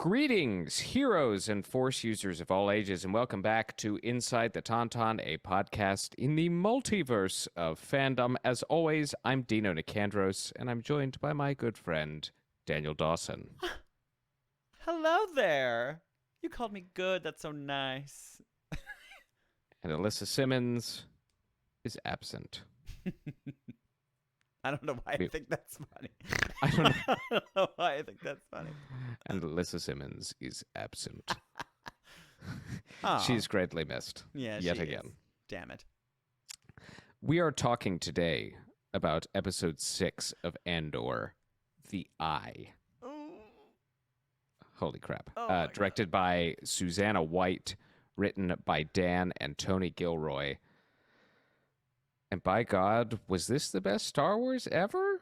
Greetings, heroes and Force users of all ages, and welcome back to Inside the Tauntaun, a podcast in the multiverse of fandom. As always, I'm Dino Nicandros, and I'm joined by my good friend, Daniel Dawson. Hello there. You called me good. That's so nice. And Alyssa Simmons is absent. I don't know why I think that's funny. I don't know. I don't know why I think that's funny. And Alyssa Simmons is absent. Aw. She's greatly missed. Yeah, yet she again. is. Damn it. We are talking today about episode 6 of Andor, The Eye. Ooh. Holy crap. Oh my Directed by Susanna White, written by Dan and Tony Gilroy. And by God, was this the best Star Wars ever?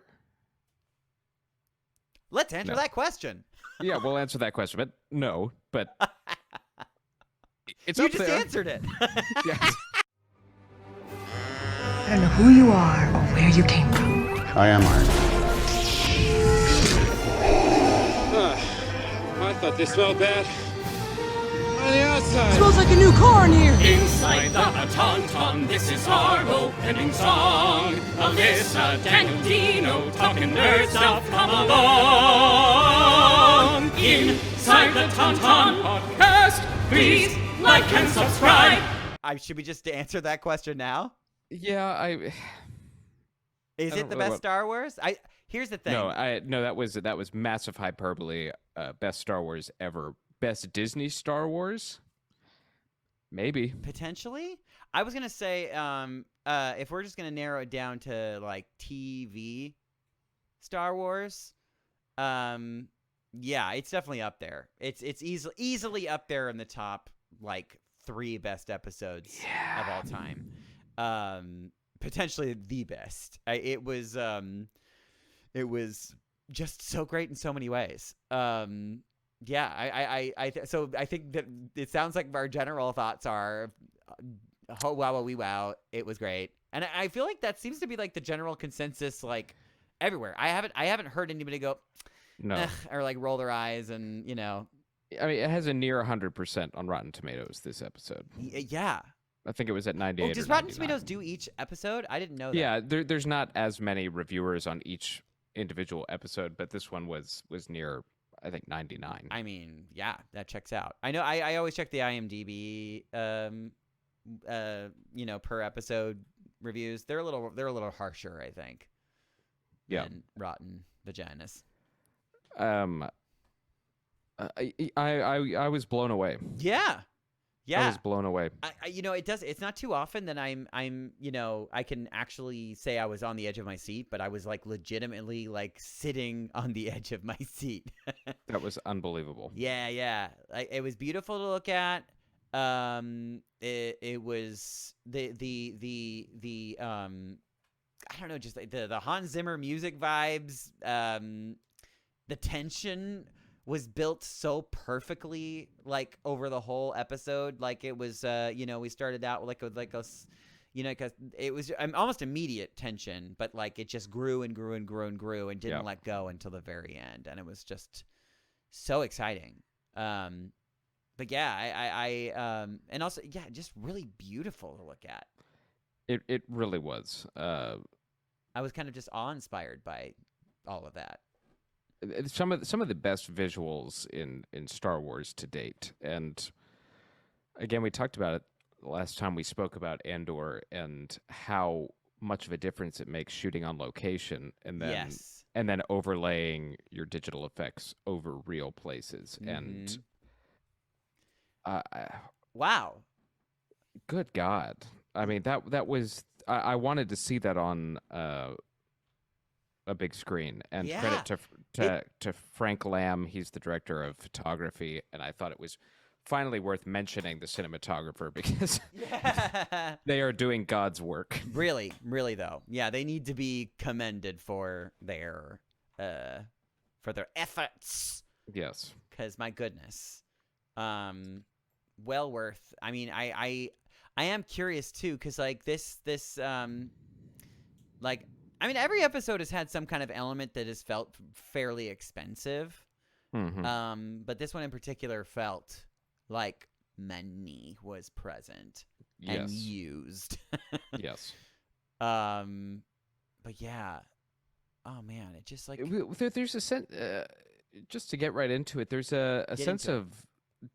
Let's answer No. that question. Yeah, we'll answer that question, but no. But it's You up just there. answered it. Yes. I don't know who you are or where you came from. I am Iron. I thought they smelled bad. On the outside. Smells like a new car in here. Inside the Tauntaun, this is our opening song. Alyssa, Daniel, Dino, talking nerd stuff, come along. Inside the Tauntaun podcast, please like and subscribe. Should we just answer that question now? Yeah, Is I it don't the really best want- Star Wars? Here's the thing. no, that was massive hyperbole. Best Star Wars ever. Best Disney Star Wars? Maybe. Potentially, I was gonna say, if we're just gonna narrow it down to like TV Star Wars, yeah, it's definitely up there. It's easily up there in the top like 3 best episodes of all time. Potentially the best. It was just so great in so many ways. Yeah, so I think that it sounds like our general thoughts are, oh wow, wee wow, it was great, and I feel like that seems to be like the general consensus, like everywhere. I haven't heard anybody go, No. "Ugh," or like roll their eyes, and I mean, it has a near 100% on Rotten Tomatoes this episode. yeah. I think it was at 98 Oh, does or Rotten 99. Tomatoes do each episode? I didn't know that. Yeah, there's not as many reviewers on each individual episode, but this one was near, I think, 99. I mean, yeah, that checks out. I know. I always check the IMDb, per episode reviews. They're a little harsher, I think. Yeah. Than Rotten Vaginas. I was blown away. Yeah. I was blown away. It's not too often that I can actually say I was on the edge of my seat, but I was like legitimately like sitting on the edge of my seat. That was unbelievable. Yeah. It was beautiful to look at. It was the I don't know, just like the Hans Zimmer music vibes. The tension was built so perfectly, like over the whole episode. Like it was, we started out like because it was almost immediate tension, but like it just grew and grew and grew and grew and didn't let go until the very end, and it was just so exciting. But yeah, I and also just really beautiful to look at. It really was. I was kind of just awe-inspired by all of that. Some of the best visuals in Star Wars to date. And again, we talked about it last time we spoke about Andor and how much of a difference it makes shooting on location and then overlaying your digital effects over real places. Mm-hmm. And Wow. good God. I mean, that was I wanted to see that on a big screen, and credit to Frank Lamb. He's the director of photography, and I thought it was finally worth mentioning the cinematographer because they are doing God's work. Really though. Yeah, they need to be commended for their efforts. Yes. Because my goodness, well worth. I mean, I am curious too, because like this like I mean, every episode has had some kind of element that has felt fairly expensive. But this one in particular felt like money was present and Yes. used. Yes. But yeah. Oh man, it just like There's a sense. Just to get right into it, there's a sense into it. of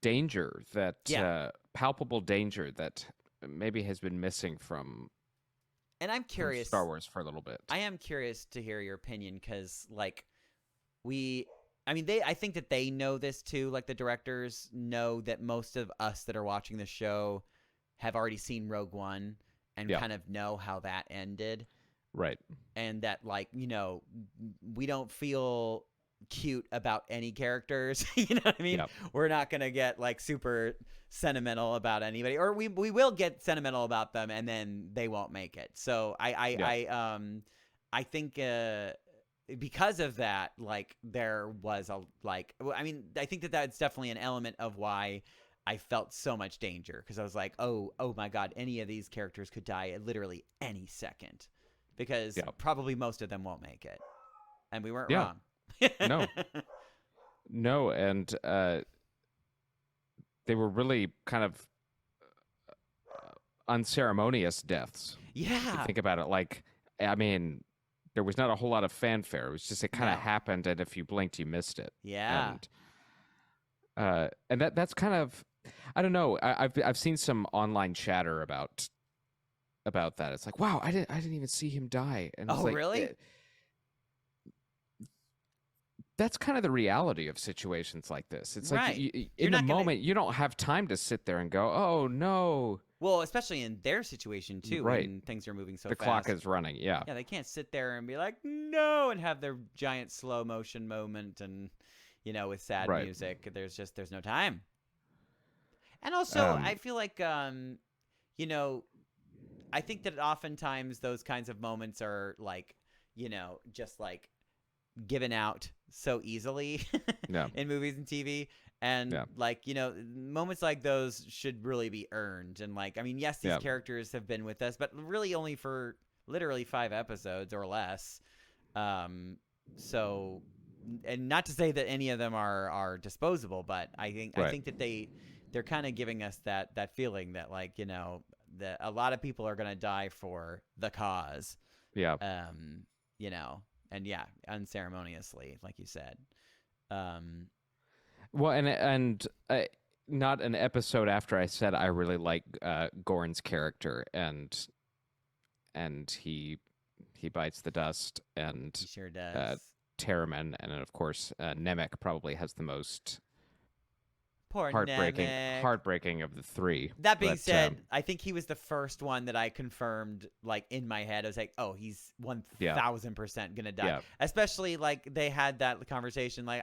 danger that palpable danger that maybe has been missing from and I'm curious Star Wars for a little bit. I am curious to hear your opinion because like I think that they know this too. Like the directors know that most of us that are watching the show have already seen Rogue One and kind of know how that ended. Right. And that, like, you know, we don't feel cute about any characters. You know what I mean? Yep. We're not going to get, like, super sentimental about anybody. Or we will get sentimental about them, and then they won't make it. So I think because of that, like, there was a, like... I mean, I think that that's definitely an element of why I felt so much danger. Because I was like, oh my God, any of these characters could die at literally any second. Because probably most of them won't make it. And we weren't wrong. No, and they were really kind of unceremonious deaths. Yeah. If you think about it. Like, I mean, there was not a whole lot of fanfare. It was just, it kind of happened, and if you blinked, you missed it. Yeah. And that's kind of, I don't know. I've seen some online chatter about that. It's like, wow, I didn't even see him die. And it's like, really? That's kind of the reality of situations like this. It's right. like in the moment, you don't have time to sit there and go, oh no. Well, especially in their situation too, when things are moving so fast. The clock is running. Yeah. Yeah, they can't sit there and be like, no, and have their giant slow motion moment and, you know, with sad music. There's no time. And also, I feel like, you know, I think that oftentimes those kinds of moments are like, you know, just like given out so easily in movies and TV. And like, you know, moments like those should really be earned. And like, I mean, yes, these characters have been with us, but really only for literally 5 episodes or less. So, and not to say that any of them are disposable, but I think that they're kind of giving us that feeling that, like, you know, that a lot of people are going to die for the cause. Yeah. You know, and unceremoniously, like you said. Well, and not an episode after I said I really like Gorn's character, and he bites the dust, and he sure does. Terraman, and of course Nemec probably has the most poor heartbreaking of the 3. That being said, I think he was the first one that I confirmed, like, in my head. I was like, oh, he's 1,000% gonna die. Especially like they had that conversation. Like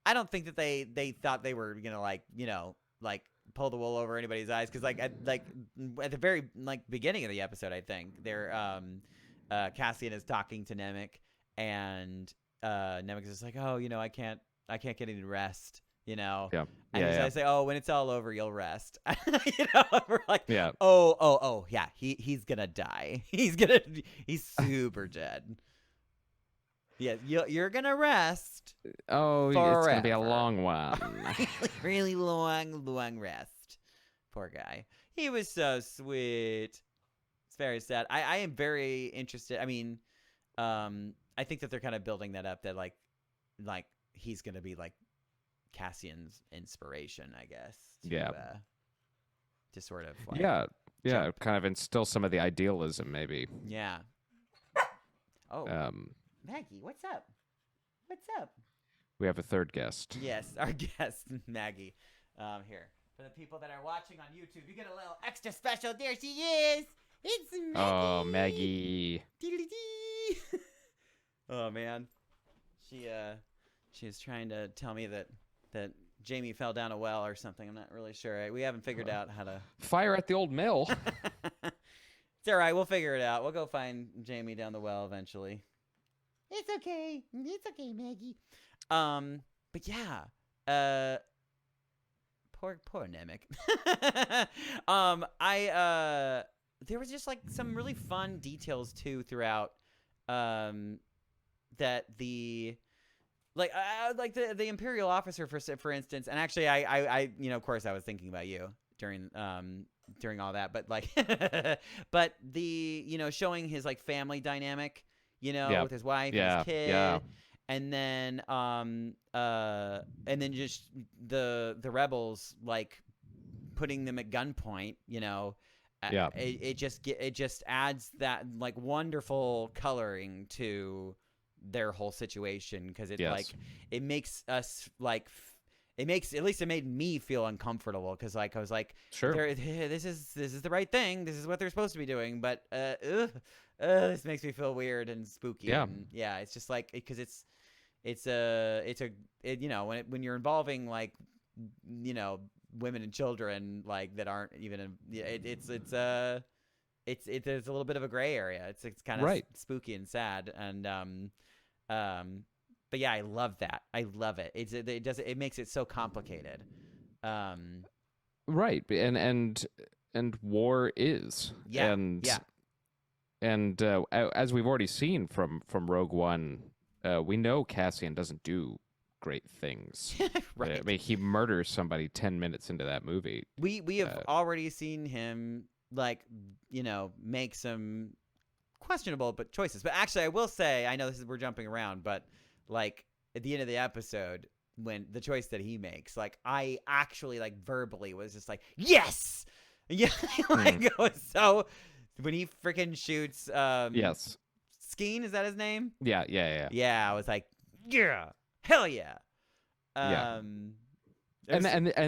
I don't think that they thought they were gonna, like, you know, like pull the wool over anybody's eyes, because like at the very like beginning of the episode, I think they're Cassian is talking to Nemec, and Nemec is just like, oh, you know, I can't get any rest. You know, and I say, "Oh, when it's all over, you'll rest." You know, we're like, "Oh, yeah, he's gonna die. He's super dead. Yeah, you're gonna rest. Oh, forever. It's gonna be a long one, really long rest. Poor guy. He was so sweet. It's very sad. I am very interested. I mean, I think that they're kind of building that up. That like he's gonna be like Cassian's inspiration, I guess. To sort of like kind of instill some of the idealism, maybe. Yeah. Oh, Maggie, what's up? We have a third guest. Yes, our guest, Maggie. Here, for the people that are watching on YouTube, you get a little extra special. There she is. It's Maggie. Oh, Maggie. Oh man, she is trying to tell me that Jamie fell down a well or something. I'm not really sure. We haven't figured out how to fire at the old mill. It's all right. We'll figure it out. We'll go find Jamie down the well eventually. It's okay, Maggie. But yeah. Poor Nemec. There was just like some really fun details too throughout. That the like the Imperial officer for instance, and actually I of course I was thinking about you during all that, but like but the showing his like family dynamic, with his wife and his kid, and then just the rebels like putting them at gunpoint, it just adds that like wonderful coloring to their whole situation, because it like it makes us like it made me feel uncomfortable, because like I was like, sure, this is the right thing, this is what they're supposed to be doing, but this makes me feel weird and spooky. And it's just like, because when you're involving like women and children like that aren't even it's there's a little bit of a gray area. It's kind of spooky and sad, and but yeah, I love that. I love it. It makes it so complicated. Right. And war is. And as we've already seen from Rogue One, we know Cassian doesn't do great things. Right. I mean, he murders somebody 10 minutes into that movie. We have already seen him like, make some questionable but choices. But actually, I will say, I know we're jumping around, but like at the end of the episode, when the choice that he makes, like I actually like verbally was just like, yes, yeah, like it was so when he freaking shoots, yes, Skeen, is that his name? Yeah. I was like, yeah, hell yeah. And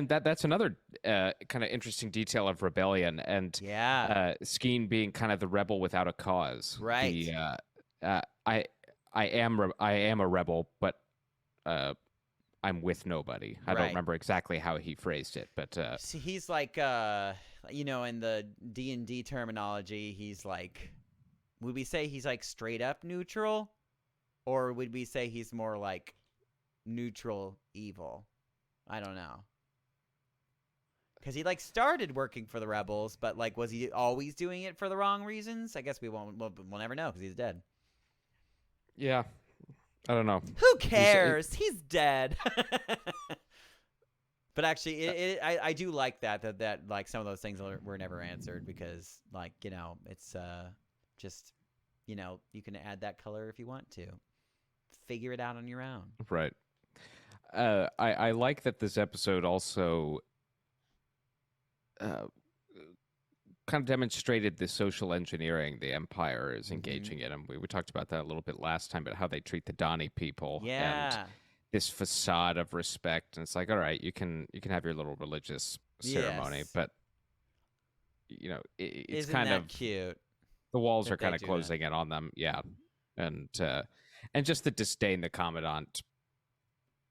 that's another kind of interesting detail of Rebellion, and Skeen being kind of the rebel without a cause. Right. I am a rebel, but I'm with nobody. I don't remember exactly how he phrased it, but see, he's like in the D&D terminology, he's like, would we say he's like straight up neutral, or would we say he's more like neutral evil? I don't know. Because he like started working for the rebels, but like, was he always doing it for the wrong reasons? I guess we'll never know, because he's dead. Yeah, I don't know. Who cares? He's dead. But actually, I do like that like some of those things were never answered, because like it's just you can add that color if you want to. Figure it out on your own. Right. I like that this episode also kind of demonstrated the social engineering the Empire is engaging in. And we talked about that a little bit last time, but how they treat the Donnie people. Yeah. And this facade of respect. And it's like, all right, you can have your little religious ceremony, but it's Isn't kind that of cute. The walls are kind of closing in on them. Yeah. And just the disdain the Commandant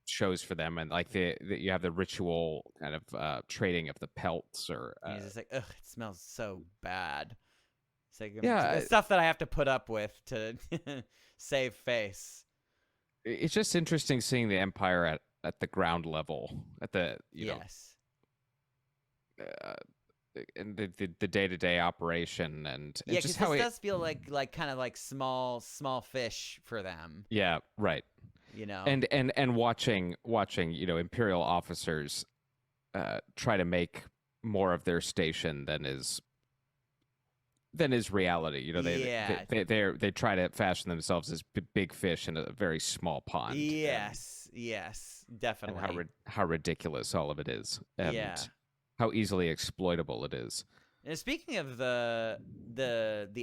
shows for them, and like you have the ritual kind of trading of the pelts, or he's just like, ugh, it smells so bad. It's like the stuff that I have to put up with to save face. It's just interesting seeing the Empire at the ground level, at the and the day-to-day operation, and just how it does feel like kind of like small fish for them. Yeah, right. And watching Imperial officers try to make more of their station than is reality. They try to fashion themselves as big fish in a very small pond. Yes, definitely. And how ridiculous all of it is, and how easily exploitable it is. And speaking of the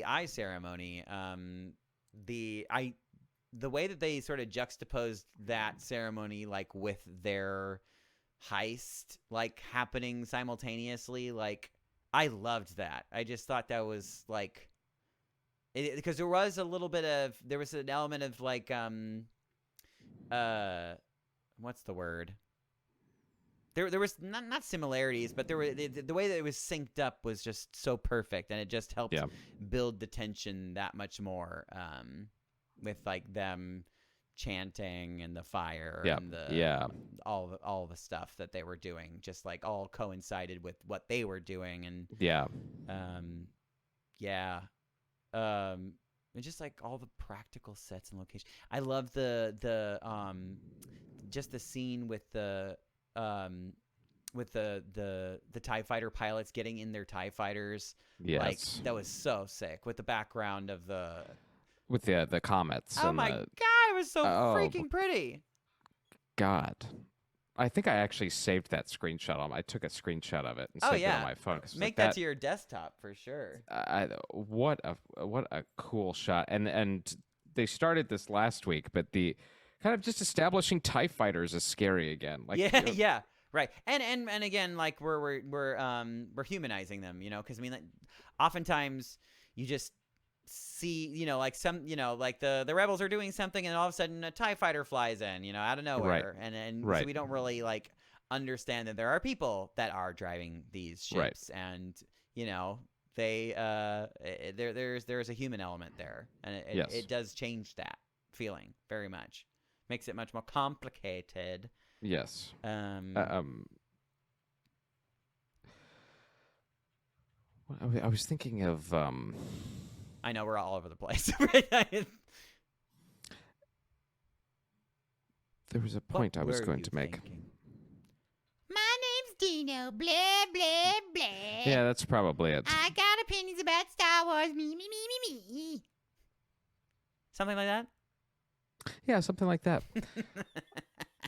eye ceremony, the way that they sort of juxtaposed that ceremony like with their heist like happening simultaneously, like I loved that. I just thought that was like because there was an element of like what's the word? There was not similarities, but there were the way that it was synced up was just so perfect, and it just helped build the tension that much more. With like them chanting and the fire and all the stuff that they were doing, just like all coincided with what they were doing, and and just like all the practical sets and location. I love just the scene with the TIE fighter pilots getting in their TIE fighters. Yes. Like, that was so sick with the background of the comets. Oh and my God, it was so freaking pretty. God. I think I actually saved that screenshot I took a screenshot of it and saved it on my phone. Make that to your desktop for sure. What a cool shot. And they started this last week, but the kind of just establishing TIE fighters is scary again. Like, yeah. Right. And again, like we're humanizing them, because I mean, like, oftentimes you just see, like like the rebels are doing something and all of a sudden a TIE fighter flies in, out of nowhere. Right. And right. So we don't really like understand that there are people that are driving these ships, right. and they there's a human element there, and it does change that feeling very much. Makes it much more complicated. Yes. I was thinking of I know we're all over the place. There was a point I was going to make. My name's Dino. Blah, blah, blah. Yeah, that's probably it. I got opinions about Star Wars. Me, me, me, me, me. Something like that? Yeah, something like that.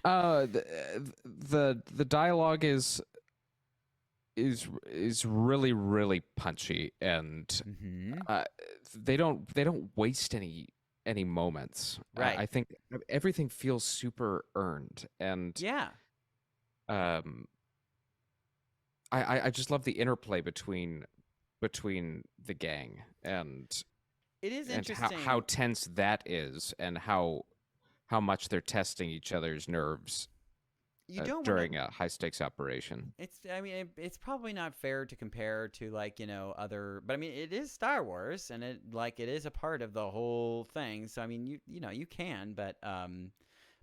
The dialogue is really, really punchy, and they don't waste any moments. Right. I think everything feels super earned, and I just love the interplay between the gang, and it is and interesting how tense that is, and how much they're testing each other's nerves during a high stakes operation. It's probably not fair to compare to other, but I mean it is Star Wars, and it is a part of the whole thing. So I mean you can, but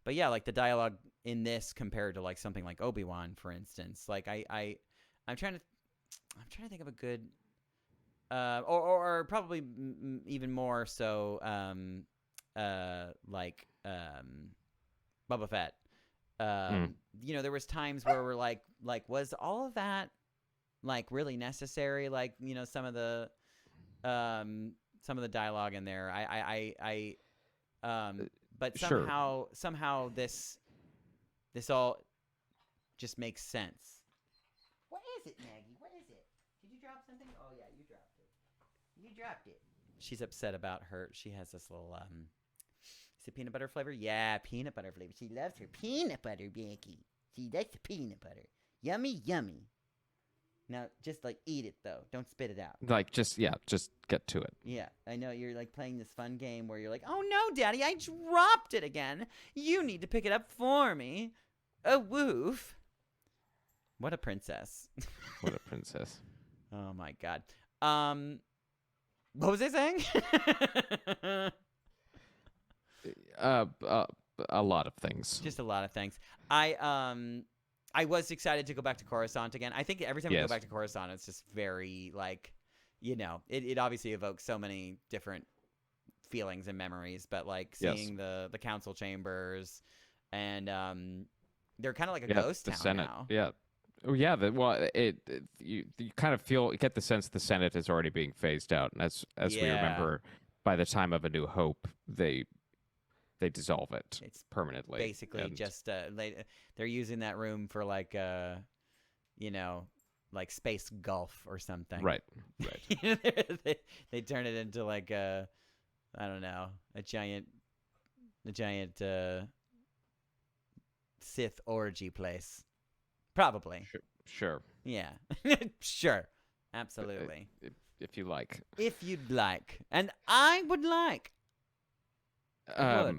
yeah, like the dialogue in this compared to like something like Obi-Wan, for instance. Like I'm trying to think of a good or probably even more so like Boba Fett. There was times where we're like was all of that like really necessary? Like, some of the dialogue in there. But somehow this all just makes sense. What is it, Maggie? What is it? Did you drop something? Oh, yeah, you dropped it. You dropped it. She's upset about she has this little, is it peanut butter flavor? Yeah, peanut butter flavor. She loves her peanut butter, Becky. She likes the peanut butter. Yummy, yummy. Now, just like eat it though. Don't spit it out. Like just get to it. Yeah, I know you're like playing this fun game where you're like, oh no, Daddy, I dropped it again. You need to pick it up for me. A woof. What a princess. What a princess. Oh my God. What was I saying? A lot of things. Just a lot of things. I was excited to go back to Coruscant again. I think every time we go back to Coruscant, it's just very like, it obviously evokes so many different feelings and memories. But like seeing the council chambers, and they're kind of like a ghost town Senate now. Yeah. Oh yeah, you kind of get the sense the Senate is already being phased out, and as we remember, by the time of A New Hope, they dissolve it. It's permanently. Basically, just they're using that room for like like space golf or something. Right. they turn it into like I don't know, a giant Sith orgy place. Probably. Sure. Yeah. Sure. Absolutely. If you like. If you'd like. And I would like. I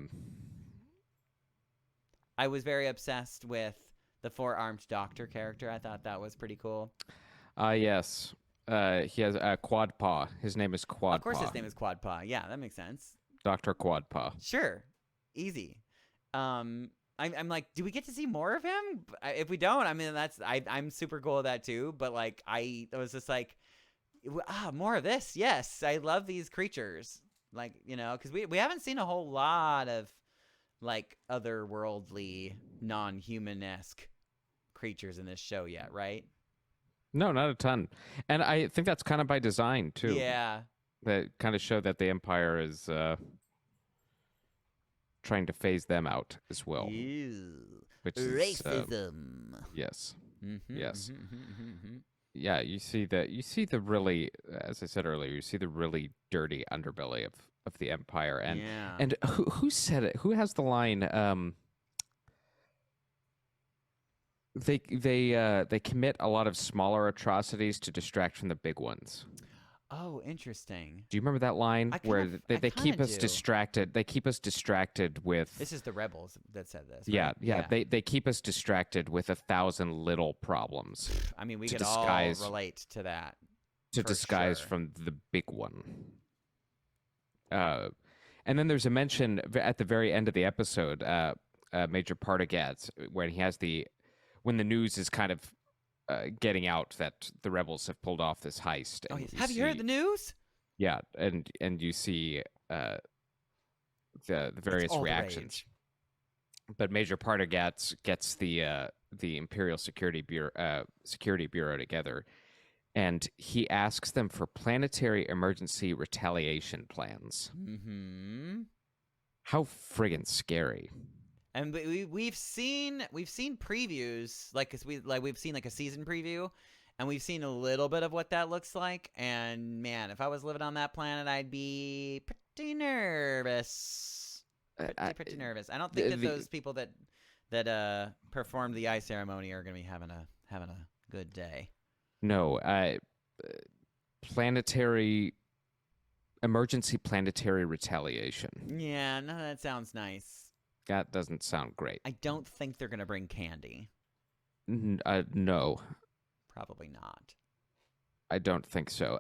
was very obsessed with the four-armed doctor character. I thought that was pretty cool. Yes. He has a quad paw. His name is Quad Paw. Of course his name is Quad Paw. Yeah, that makes sense. Dr. Quad Paw. Sure. Easy. I'm like, do we get to see more of him? If we don't, I mean, I'm super cool with that too. But like, I was just like, more of this. Yes, I love these creatures. Like, because we haven't seen a whole lot of like otherworldly, non-human-esque creatures in this show yet, right? No, not a ton. And I think that's kind of by design too. Yeah. That kind of show that the Empire is trying to phase them out as well. Ew. Which is Racism. yes. Mm-hmm, Yes. mm-hmm. Yeah, you see the really, as I said earlier, you see the really dirty underbelly of the Empire. And Yeah. and who said it? Who has the line? They commit a lot of smaller atrocities to distract from the big ones. Oh, interesting. Do you remember that line where they keep us do. distracted? They keep us distracted with. This is the rebels that said this. Yeah, right? yeah. They keep us distracted with 1,000 little problems I mean, we to could disguise- all relate to that. to For disguise sure. from the big one. And then there's a mention at the very end of the episode, Major Partagatz, when the news is kind of getting out that the rebels have pulled off this heist. Oh, And yes. Have you heard the news? Yeah, and you see the various all the reactions. rage. But Major Partagatz gets the Imperial Security Bureau together, and he asks them for planetary emergency retaliation plans. Mm-hmm. How friggin' scary! And we've seen previews, we've seen like a season preview, and we've seen a little bit of what that looks like. And man, if I was living on that planet, I'd be pretty nervous. Pretty nervous. I don't think that those people that performed the eye ceremony are going to be having a good day. No, emergency planetary retaliation. Yeah, no, that sounds nice. That doesn't sound great. I don't think they're going to bring candy. No, Probably not. I don't think so.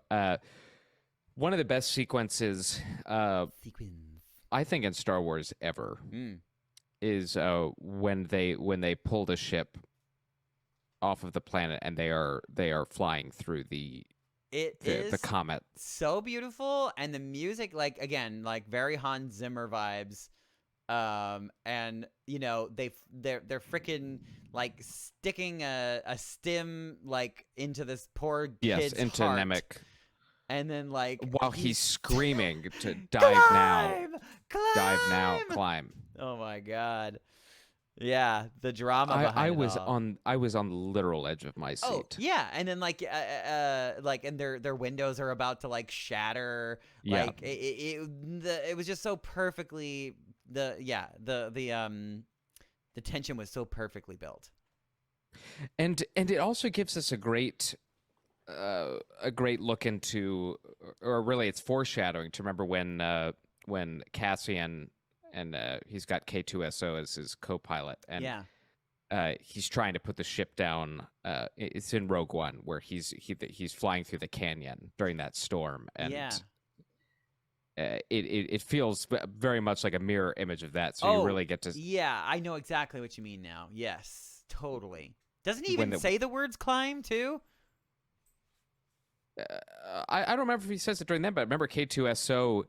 One of the best sequences, Sequins. I think, in Star Wars ever Mm. is when they pull the ship off of the planet and they are flying through the comet. So beautiful, and the music, like, again, like very Hans Zimmer vibes. And they're freaking like sticking a stim like into this poor kid's into heart, Nemec, and then like while he's screaming to dive now, climb. Oh my god. Yeah, the drama behind I it was all. on the literal edge of my seat. Oh yeah, and then like and their windows are about to like shatter. Yeah. Like it was just so perfectly the tension was so perfectly built. And it also gives us a great look into, or really it's foreshadowing to remember when Cassian and he's got K2SO as his co-pilot, and he's trying to put the ship down. It's in Rogue One where he's flying through the canyon during that storm, and it feels very much like a mirror image of that. So you really get to. Yeah, I know exactly what you mean now. Yes, totally. Doesn't he even say the words "climb" too? I don't remember if he says it during that, but I remember K2SO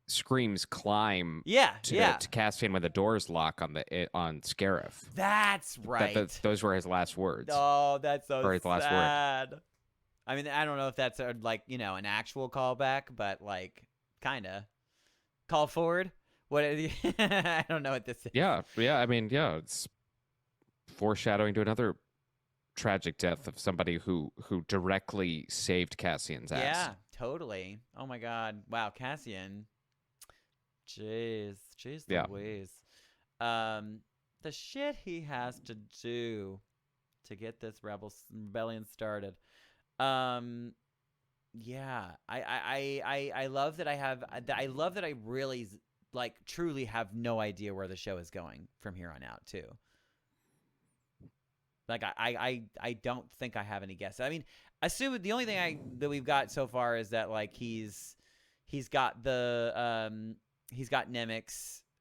screams "climb" to Cassian when the doors lock on Scarif. That's right. Those were his last words. Oh, that's so his last sad. I mean, I don't know if that's an actual callback, but like kinda call forward. What I don't know what this is. Yeah. I mean, it's foreshadowing to another tragic death of somebody who directly saved Cassian's ass. Yeah, totally. Oh my God! Wow, Cassian. Jeez, Louise. The shit he has to do to get this rebellion started. Yeah, I love that I love that I really truly have no idea where the show is going from here on out too. Like I don't think I have any guesses. I mean, assume the only thing that we've got so far is that like he's got Nemec's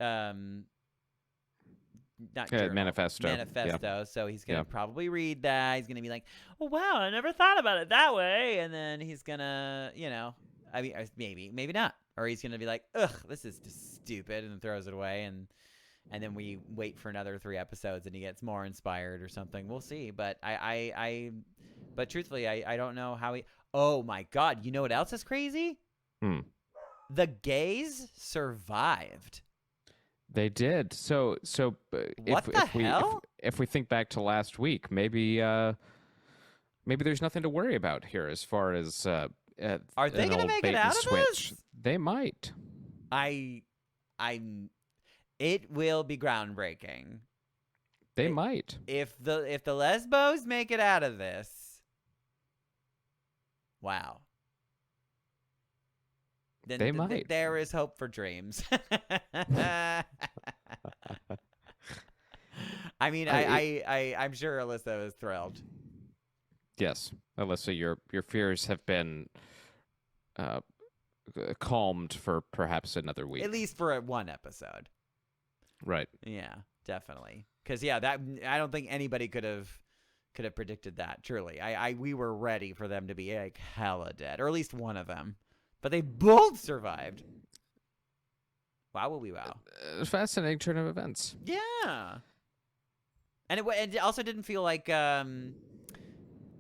manifesto. So he's gonna probably read that. He's gonna be like, oh wow, I never thought about it that way, and then he's gonna I mean, maybe not. Or he's gonna be like, ugh, this is just stupid, and then throws it away, and then we wait for another 3 episodes, and he gets more inspired or something. We'll see. But but truthfully, I don't know how he. Oh my God! You know what else is crazy? The gays survived. They did. So What the hell? If we think back to last week, maybe there's nothing to worry about here as far as Are they an gonna old make bait it and out of switch. this? They might. It will be groundbreaking. They might. If the lesbos make it out of this, wow. Then They might. There is hope for dreams. I mean, I'm sure Alyssa was thrilled. Yes, Alyssa, your fears have been calmed for perhaps another week. At least for one episode. Right. Yeah, definitely. Because that I don't think anybody could have predicted that. Truly, we were ready for them to be like hella dead, or at least one of them, but they both survived. Wow, will we wow? Fascinating turn of events. Yeah, and it also didn't feel like I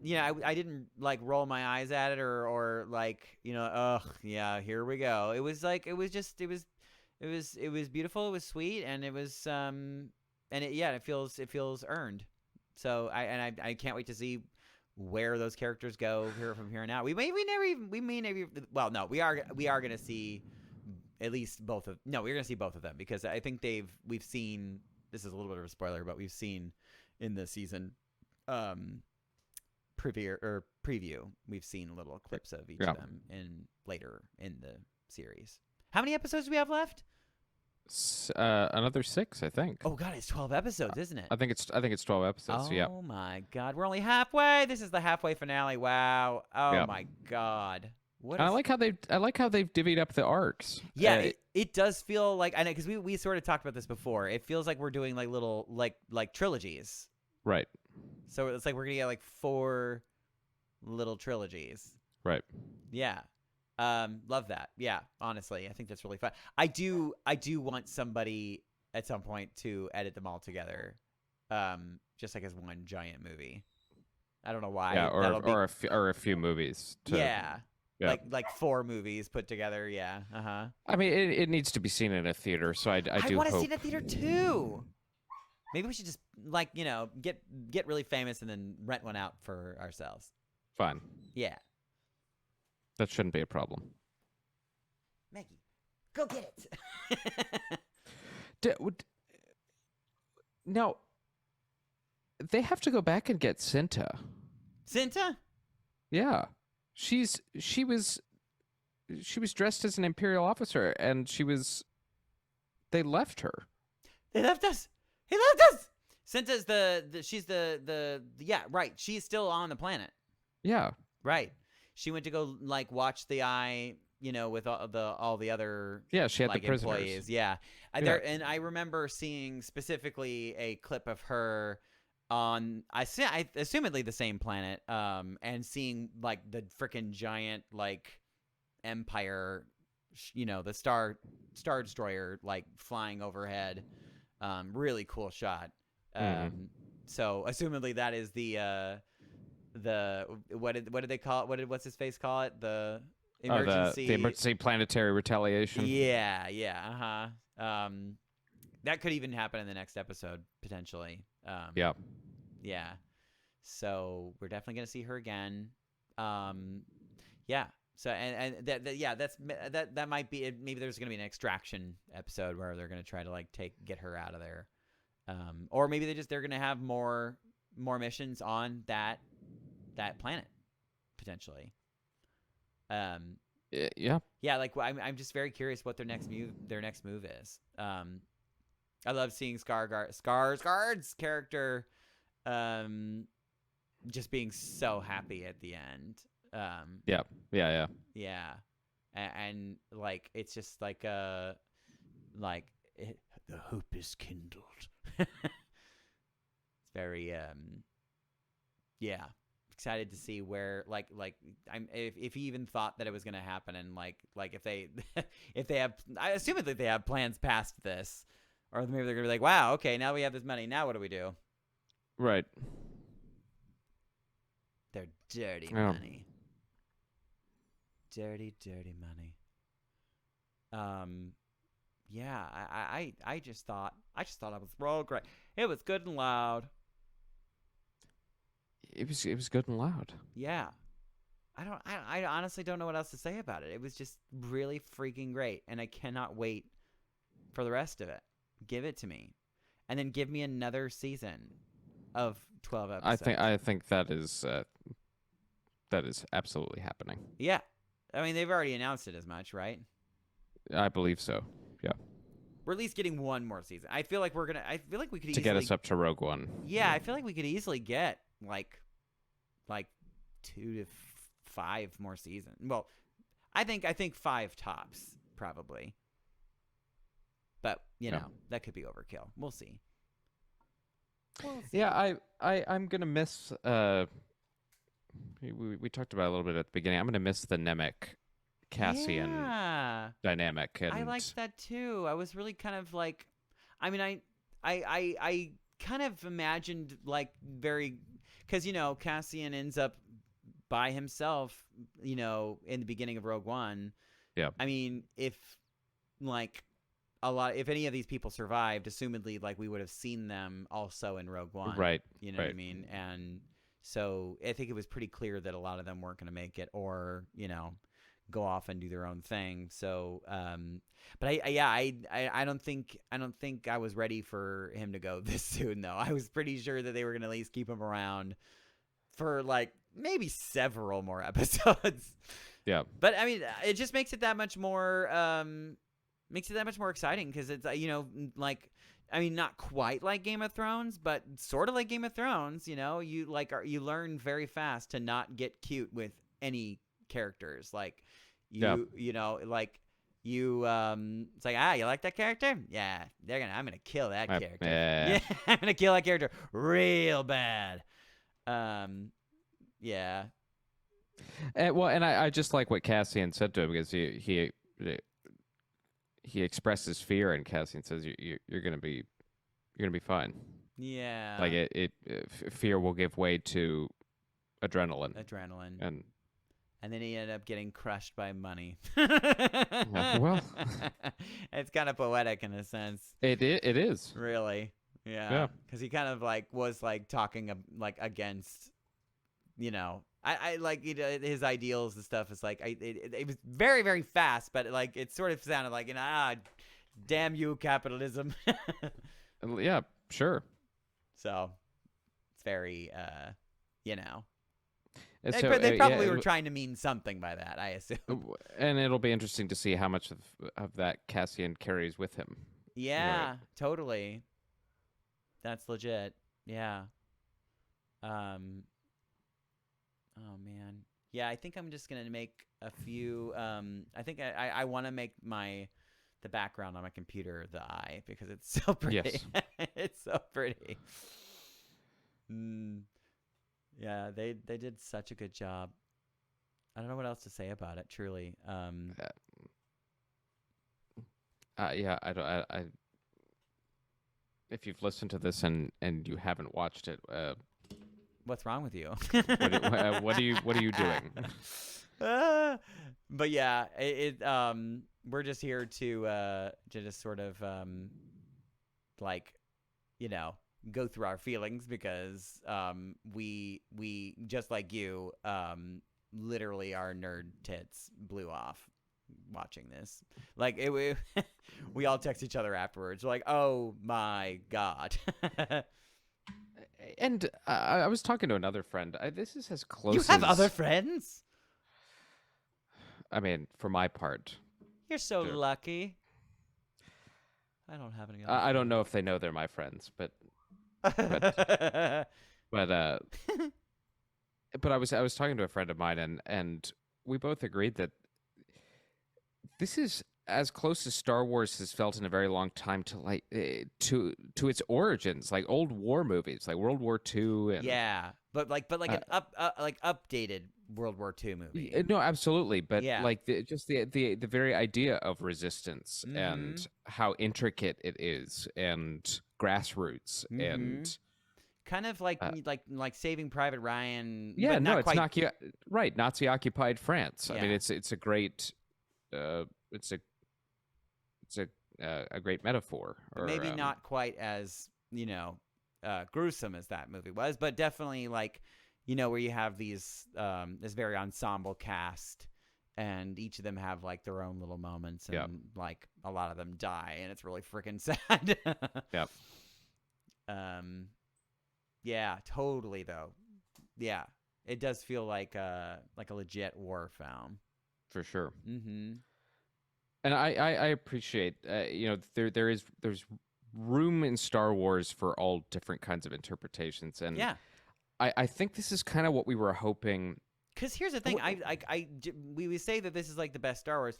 didn't like roll my eyes at it or like ugh, yeah, here we go. It was like it was beautiful. It was sweet, and it was it feels earned. So I can't wait to see where those characters go from here on out. We may never. Well, no, we are going to see at least both of. No, we're going to see both of them because I think we've seen. This is a little bit of a spoiler, but we've seen in the season preview. We've seen little clips of each of them later in the series. How many episodes do we have left? Another 6, I think. Oh God, it's 12 episodes, isn't it? I think it's 12 episodes. Yeah. Oh my God, we're only halfway. This is the halfway finale. Wow. Oh my God. I like how they've divvied up the arcs. Yeah, it does feel like I know because we sort of talked about this before. It feels like we're doing like little like trilogies. Right. So it's like we're gonna get like 4 little trilogies. Right. Yeah. Love that. Yeah, honestly, I think that's really fun. I do want somebody at some point to edit them all together, just like as one giant movie. I don't know why. Yeah, or a few movies. Yeah. Like 4 movies put together. Yeah. I mean, it needs to be seen in a theater, so I do want to hope. see it in a theater too. Maybe we should just get really famous and then rent one out for ourselves. Fine. Yeah. That shouldn't be a problem. Maggie, go get it. Now, they have to go back and get Cinta. Cinta? Yeah. She was dressed as an Imperial officer, and they left her. They left us. He left us. Cinta's she's yeah, right. She's still on the planet. Yeah. Right. She went to go like watch the eye, with all the other she had the prisoners. Employees. Yeah. And I remember seeing specifically a clip of her on assumedly the same planet, and seeing like the freaking giant like Empire, the Star Destroyer like flying overhead. Really cool shot. So assumedly that is the what did they call it? What's his face call it? The emergency the emergency planetary retaliation. Yeah. That could even happen in the next episode potentially. Yeah. So we're definitely gonna see her again. Yeah. So that might be it. Maybe there's gonna be an extraction episode where they're gonna try to like get her out of there. Or maybe they're gonna have more missions on that planet potentially. Yeah. Like I'm just very curious what their next move is. I love seeing Skarsgård's character just being so happy at the end. Yeah. And like it's just like the hope is kindled. It's very excited to see where if he even thought that it was going to happen, and like if they if they have, I assume that they have plans past this, or maybe they're going to be like, wow, okay, now we have this money, now what do we do? Right. They're dirty Yeah. money. Dirty money. Yeah, I just thought it was real great. It was good and loud. It was good and loud. Yeah. I honestly don't know what else to say about it. It was just really freaking great, and I cannot wait for the rest of it. Give it to me. And then give me another season of 12 episodes. I think that is absolutely happening. Yeah. I mean, they've already announced it as much, right? I believe so. Yeah. We're at least getting one more season. I feel like we could To easily get us up to Rogue One. Yeah, I feel like we could easily get like 2 to 5 more seasons. Well, I think 5 tops probably. But, you know, that could be overkill. We'll see. Yeah, I'm going to miss we talked about it a little bit at the beginning. I'm going to miss the Nemec Cassian dynamic. And I liked that too. I was really kind of like, I mean, I kind of imagined like because, you know, Cassian ends up by himself, you know, in the beginning of Rogue One. Yeah. I mean, if any of these people survived, assumedly, like, we would have seen them also in Rogue One. Right. You know what I mean? And so I think it was pretty clear that a lot of them weren't going to make it, or, you know, go off and do their own thing. So, but I don't think I was ready for him to go this soon, though. I was pretty sure that they were going to at least keep him around for like maybe several more episodes. Yeah. But I mean, it just makes it that much more exciting, because it's, you know, like, I mean, not quite like Game of Thrones, but sort of like Game of Thrones. You know, you learn very fast to not get cute with any characters. Like, you know, like you, it's like, you like that character? Yeah, I'm gonna kill that character. Yeah, I'm gonna kill that character real bad. Yeah. Well, and I just like what Cassian said to him, because he expresses fear, and Cassian says you're gonna be fine. Yeah. Like fear will give way to adrenaline. And then he ended up getting crushed by money. Well, it's kind of poetic in a sense. It is. Really. Yeah. Because he kind of like was like talking like against, you know, I like his ideals and stuff. Is like it was very, very fast, but like it sort of sounded like, you know, damn you, capitalism. Yeah, sure. So it's very, you know. So, they probably were trying to mean something by that, I assume. And it'll be interesting to see how much of that Cassian carries with him. Yeah, totally. That's legit. Yeah. Oh man. Yeah, I think I'm just gonna make a few. I think I want to make the background on my computer the eye, because it's so pretty. Yes. It's so pretty. Yeah, they did such a good job. I don't know what else to say about it. Truly. Yeah, I if you've listened to this and you haven't watched it, what's wrong with you? what are you doing? But yeah, we're just here to just sort of like, you know, go through our feelings, because we just like you, literally our nerd tits blew off watching this. Like we all text each other afterwards. We're like, oh my god. And I was talking to another friend. This is as close. You have other friends? I mean, for my part. You're so lucky. I don't have any other I don't know if they know they're my friends, but but I was talking to a friend of mine, and we both agreed that this is as close as Star Wars has felt in a very long time to to its origins, like old war movies, like World War II. And yeah, but an updated World War II movie. No, absolutely, but Yeah. like the very idea of resistance and how intricate it is, and grassroots, and kind of like Saving Private Ryan. yeah, but no, not it's quite. not right, Nazi occupied France. I mean, Yeah. it's a great a great metaphor. But maybe not quite as gruesome as that movie was, but definitely like where you have these this very ensemble cast, and each of them have like their own little moments, and like a lot of them die, and it's really freaking sad. Yep. Yeah, totally though. Yeah, it does feel like a legit war film for sure. Mm-hmm. And I appreciate there's room in Star Wars for all different kinds of interpretations, and I think this is kind of what we were hoping. Because here's the thing, we say that this is like the best Star Wars.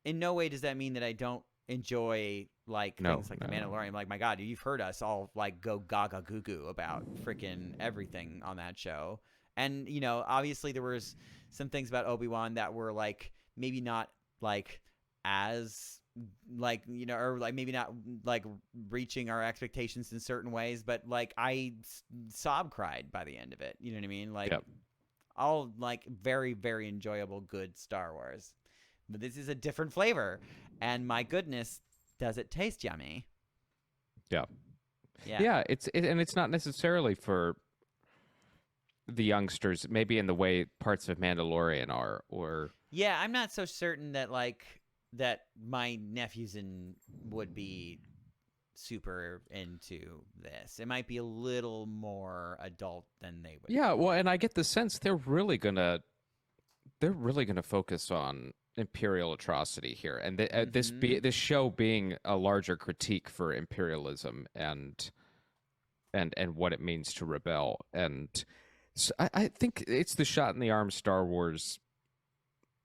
In no way does that mean that I don't enjoy things like The Mandalorian. Like, my God, you've heard us all like go gaga goo goo about freaking everything on that show. And obviously there was some things about Obi-Wan that were like maybe not like as or like maybe not like reaching our expectations in certain ways, but like I sob cried by the end of it. You know what I mean? Like all like very, very enjoyable, good Star Wars. But this is a different flavor, and my goodness, does it taste yummy? Yeah. Yeah. And it's not necessarily for the youngsters, maybe in the way parts of Mandalorian are, or yeah, I'm not so certain that that my nephews would be super into this. It might be a little more adult than they would. Yeah, well, and I get the sense they're really gonna focus on imperial atrocity here, and this show being a larger critique for imperialism and what it means to rebel. And so I think it's the shot in the arm Star Wars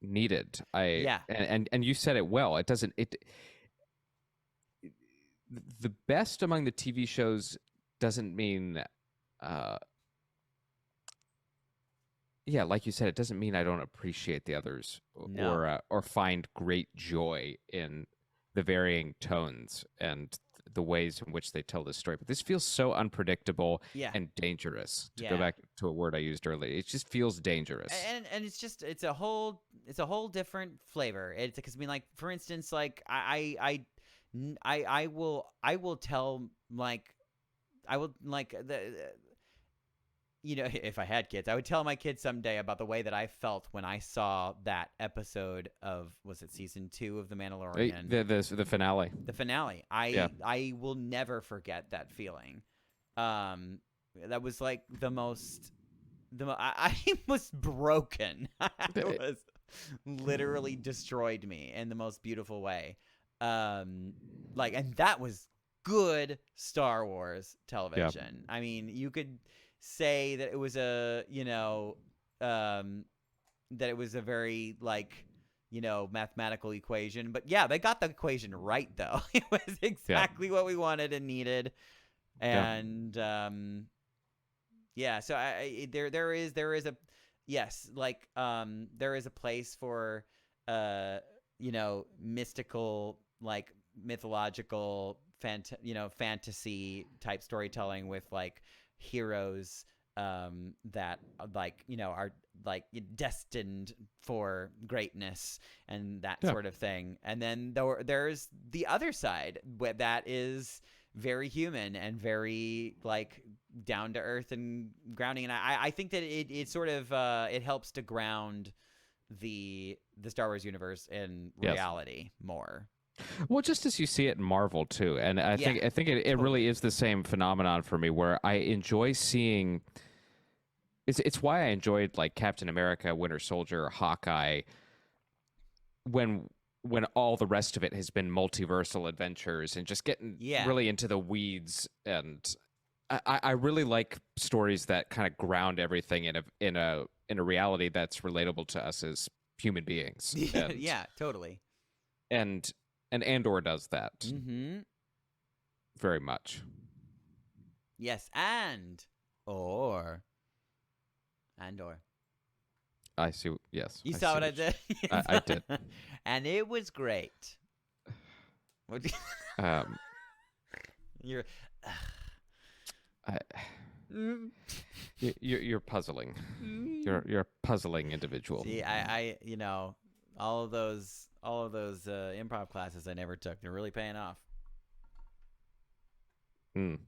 needed. And you said it well. The best among the TV shows doesn't mean like you said, it doesn't mean I don't appreciate the others or find great joy in the varying tones and the ways in which they tell this story. But this feels so unpredictable and dangerous. To go back to a word I used earlier, it just feels dangerous. And it's a whole different flavor. It's because like, for instance, like I will tell if I had kids, I would tell my kids someday about the way that I felt when I saw that episode of, was it season 2 of The Mandalorian? The finale. The finale. I will never forget that feeling. That was like I was broken. It was literally destroyed me in the most beautiful way. And that was good Star Wars television. Yep. I mean, you could say that it was a very mathematical equation, but they got the equation right though. It was exactly what we wanted and needed. And so there is a there is a place for mystical, like mythological fantasy type storytelling with heroes that are destined for greatness and that sort of thing. And then there's the other side that is very human and very down to earth and grounding. And I think that it sort of it helps to ground the Star Wars universe in reality more. Well, just as you see it in Marvel too, and I think it really is the same phenomenon for me, where I enjoy seeing. It's why I enjoyed Captain America, Winter Soldier, Hawkeye. When all the rest of it has been multiversal adventures and just getting really into the weeds, and I really like stories that kind of ground everything in a reality that's relatable to us as human beings. And, yeah, totally. And Andor does that very much. Yes, and Andor. I see. Yes. You I saw see what I did? I did. And it was great. What do You're. You're puzzling. You're a puzzling individual. See, I all of those improv classes I never took, they're really paying off. This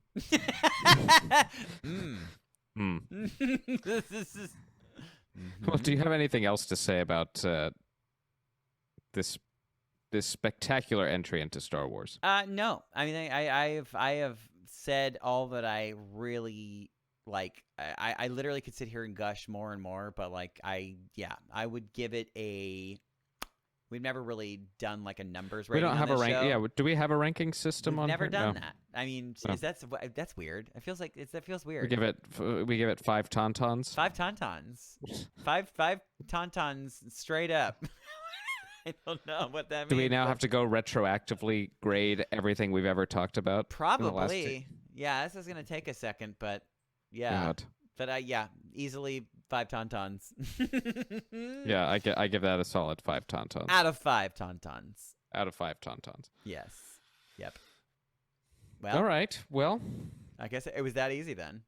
is. Well, do you have anything else to say about this spectacular entry into Star Wars? No. I mean, I have said all that I really like. I literally could sit here and gush more and more, but like I would give it a. We've never really done like a numbers rating. We don't have a rank. show. Yeah, do we have a ranking system We've on never here? done No. that. I mean, No. that's weird. It feels like that feels weird. We give it 5 tauntauns. 5 tauntauns. five tauntauns straight up. I don't know what that means. Do we now have to go retroactively grade everything we've ever talked about? Probably. Yeah, this is gonna take a second, but yeah. God. But easily 5 tauntauns. Yeah, I give that a solid 5 tauntauns. Out of 5 tauntauns. Out of 5 tauntauns. Yes. Yep. Well, All right. Well, I guess it was that easy then.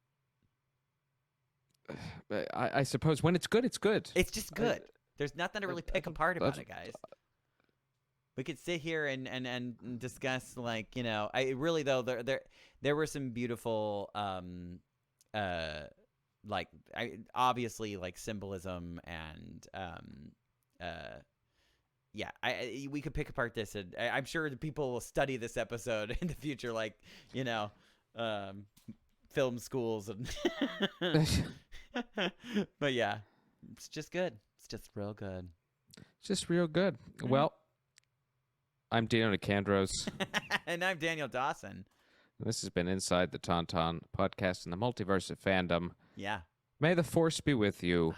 I suppose when it's good, it's good. It's just good. There's nothing to really pick apart about it, guys. We could sit here and discuss, like, I really though there were some beautiful obviously like symbolism and we could pick apart this, and I'm sure the people will study this episode in the future, like film schools and but yeah, it's just good. It's just real good. It's just real good. Well, I'm Dino Nicandros. And I'm Daniel Dawson. This has been Inside the Tauntaun, podcast in the multiverse of fandom. Yeah. May the Force be with you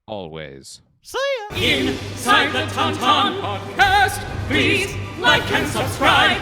always. See ya! Inside the Tauntaun podcast, please like and subscribe.